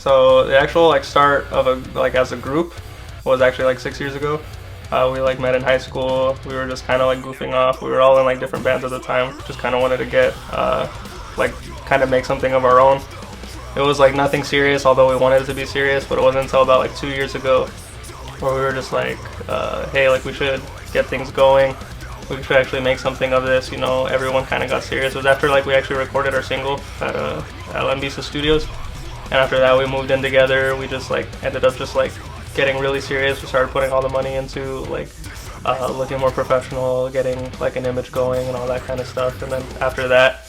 So the actual like start of as a group was actually like 6 years ago. We like met in high school. We were just kind of like goofing off. We were all in like different bands at the time. Just kind of wanted to get like kind of make something of our own. It was like nothing serious, although we wanted it to be serious. But it wasn't until about like 2 years ago where we were just like, hey, like we should get things going. We should actually make something of this. You know, everyone kind of got serious. It was after like we actually recorded our single at LMBisa Studios. And after that, we moved in together. We just like ended up just like getting really serious. We started putting all the money into like looking more professional, getting like an image going and all that kind of stuff. And then after that,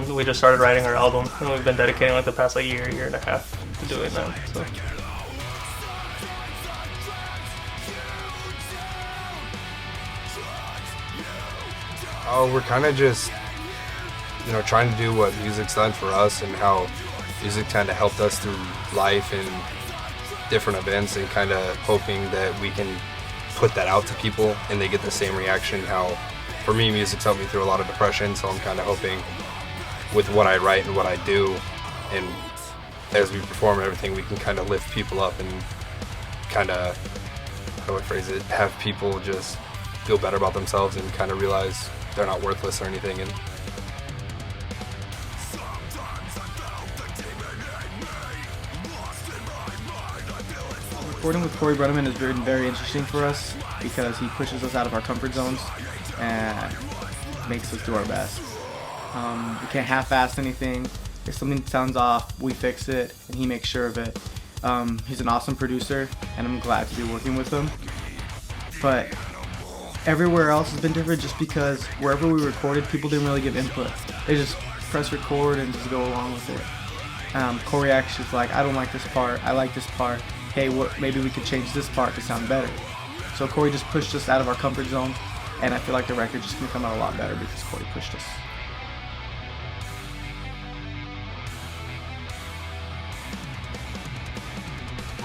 we just started writing our album, and we've been dedicating like the past like year and a half to doing that. So. Oh, we're kind of just, you know, trying to do what music's done for us and how music kind of helped us through life and different events, and kind of hoping that we can put that out to people and they get the same reaction. How for me, music's helped me through a lot of depression, so I'm kind of hoping with what I write and what I do, and as we perform and everything, we can kind of lift people up and kind of, how do I phrase it, have people just feel better about themselves and kind of realize they're not worthless or anything. And recording with Cory Brunnemann has been very interesting for us because he pushes us out of our comfort zones and makes us do our best. We can't half-ass anything. If something sounds off, we fix it, and he makes sure of it. He's an awesome producer, and I'm glad to be working with him. But everywhere else has been different just because wherever we recorded, people didn't really give input. They just press record and just go along with it. Cory actually was like, I don't like this part, I like this part. Hey, maybe we could change this part to sound better. So Cory just pushed us out of our comfort zone, and I feel like the record just can come out a lot better because Cory pushed us.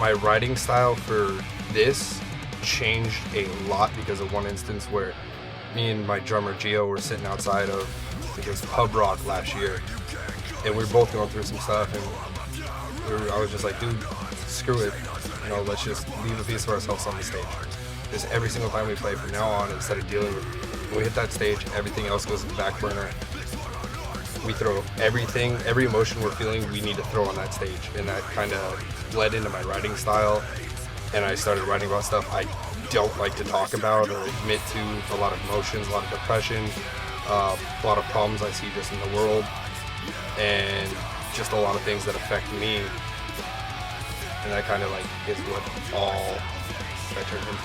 my writing style for this changed a lot because of one instance where me and my drummer Gio were sitting outside of, I think it was Pub Rock last year, and we were both going through some stuff, and I was just like, dude, screw it, you know, let's just leave a piece of ourselves on the stage. Because every single time we play from now on, instead of dealing with, when we hit that stage, everything else goes in the back burner. We throw everything, every emotion we're feeling, we need to throw on that stage. And that kind of bled into my writing style. And I started writing about stuff I don't like to talk about or admit to, a lot of emotions, a lot of depression, a lot of problems I see just in the world, and just a lot of things that affect me. And that kind of like is what all that turned into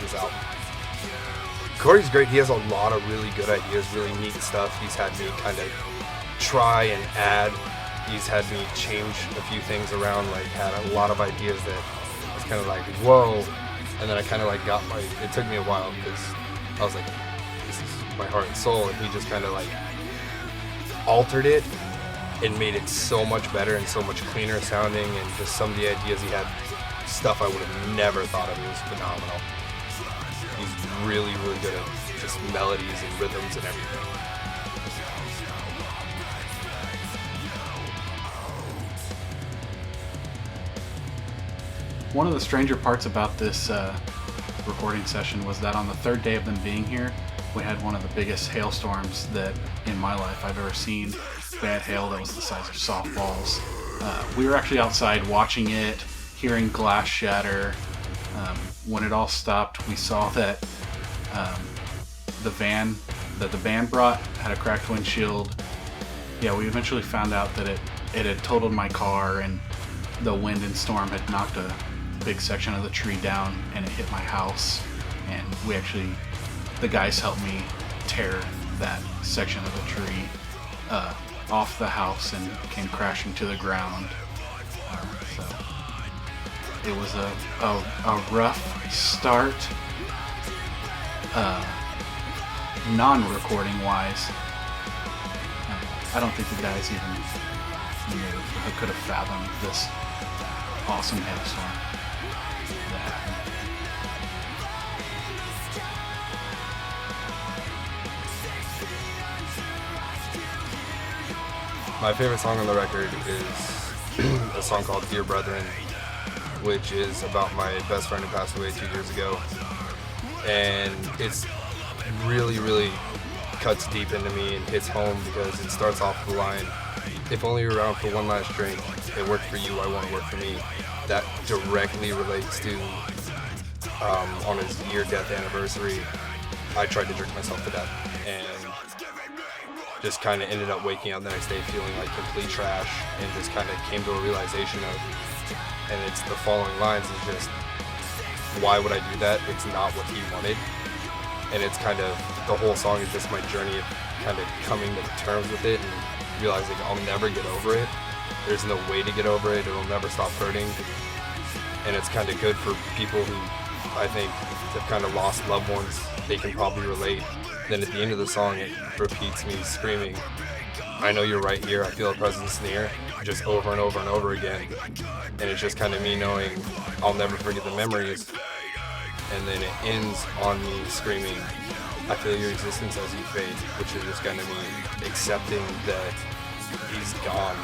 this album. Cory's great. He has a lot of really good ideas, really neat stuff. He's had me kind of try and add. He's had me change a few things around, like had a lot of ideas that I was kind of like, whoa. And then I kind of like got my, it took me a while because I was like, this is my heart and soul. And he just kind of like altered it and made it so much better and so much cleaner sounding. And just some of the ideas he had, stuff I would have never thought of. It was phenomenal. He's really, really good at just melodies and rhythms and everything. One of the stranger parts about this recording session was that on the third day of them being here, we had one of the biggest hailstorms that in my life I've ever seen. We had hail that was the size of softballs. We were actually outside watching it, hearing glass shatter. When it all stopped, we saw that the van that the band brought had a cracked windshield. Yeah, we eventually found out that it had totaled my car, and the wind and storm had knocked a big section of the tree down, and it hit my house. And we actually, the guys helped me tear that section of the tree off the house and came crashing to the ground. So it was a rough start, non-recording wise. I don't think the guys even knew, could have fathomed this awesome hailstorm that happened. My favorite song on the record is a song called Dear Brethren, which is about my best friend who passed away 2 years ago. And it's really, really cuts deep into me and hits home because it starts off the line, if only you're around for one last drink, it worked for you, I won't work for me. That directly relates to on his year-death anniversary, I tried to drink myself to death and just kind of ended up waking up the next day feeling like complete trash, and just kind of came to a realization of, and it's the following lines is just, why would I do that? It's not what he wanted. And it's kind of, the whole song is just my journey of kind of coming to terms with it and realizing I'll never get over it. There's no way to get over it. It'll never stop hurting. And it's kind of good for people who I think have kind of lost loved ones. They can probably relate. Then at the end of the song, it repeats me screaming, I know you're right here, I feel a presence near, just over and over and over again. And it's just kind of me knowing I'll never forget the memories. And then it ends on me screaming, I feel your existence as you fade, which is just kind of me accepting that he's gone.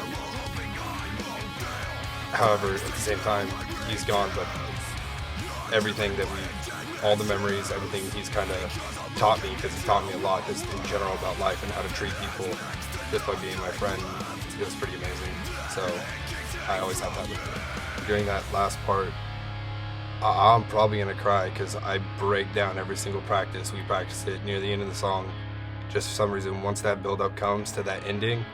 However, at the same time, he's gone, but everything that all the memories, everything he's kind of taught me, because he's taught me a lot just in general about life and how to treat people just by being my friend, it was pretty amazing. So I always have that with me. During that last part, I'm probably gonna cry because I break down every single practice. We practice it near the end of the song. Just for some reason, once that build-up comes to that ending,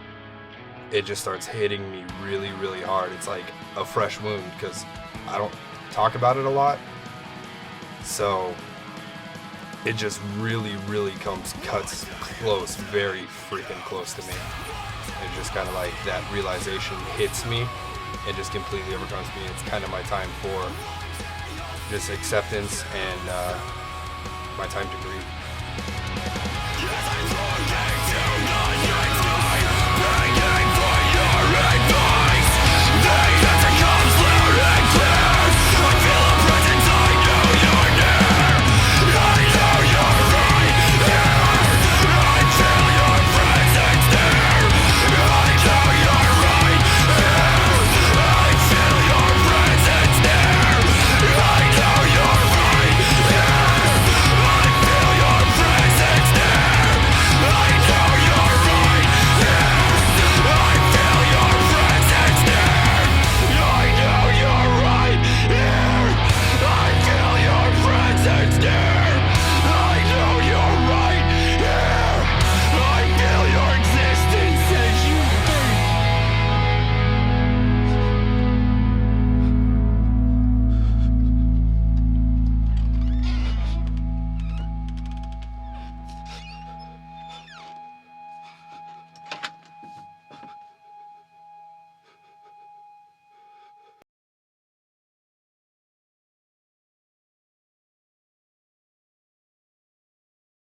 it just starts hitting me really, really hard. It's like a fresh wound because I don't talk about it a lot. So it just really, really cuts close, very freaking close to me. It's just kind of like that realization hits me. It just completely overcomes me. It's kind of my time for just acceptance and my time to grieve.